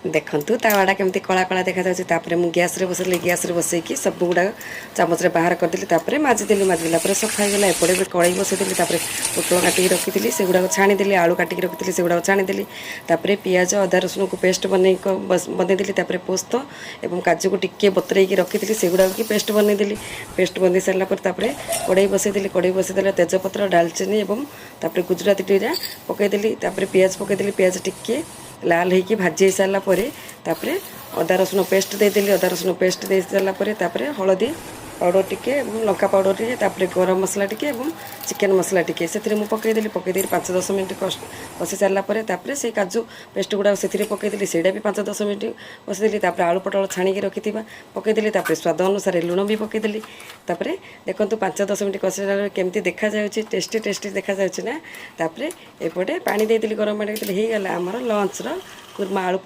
देखु तावाटा केमती कला कला देखा जाऊँगी मुझे गैस बसैकी सब गुड़ा चामच बाहर करदेली माजिदेली माजिदेला सफा होगा एपटे भी कड़े बसईदेली पोटल काटिक रखी से गुड़ा छाणीदेली आलू काटिक रखी से गुड़ा छाणीदेली पियाज अदा रसुण को पेस्ट बनईदेली पोस्त और काजू को टिके बतरईकी रखी से गुड़ा की पेस्ट बनईदेली पेस्ट बन सारापर कड़े बसईदेली कड़े बसईदेला तेजपत्र डालचीनी और गुजराती टीरा पकईदेली पियाज पकईदेली पियाज टिके लाल होगी भाजी सारा अदा रसुण पेस्ट देदेली अदा रसुण पेस्ट दे सारापर हलदी पाउडर टिके लंका पाउडर टिके गरम मसला टिके चिकेन मसला टिके से पकईदेली 5-10 मिनट बसी सारापर से काजू पेस्ट गुड़ा से पकईदेली से भी 5-10 मिनट बसदेली आलू पटल छाणिकी रखी पकईदेली स्वाद अनुसार लुण भी पकईदेली देखो 5-10 मिनट कषा केमती देखा टेस्टी टेस्टी देखा जाऊँगी ना एपटे पानी देदेली गरम पानी होगला आमर लंचर कुर्मा आलू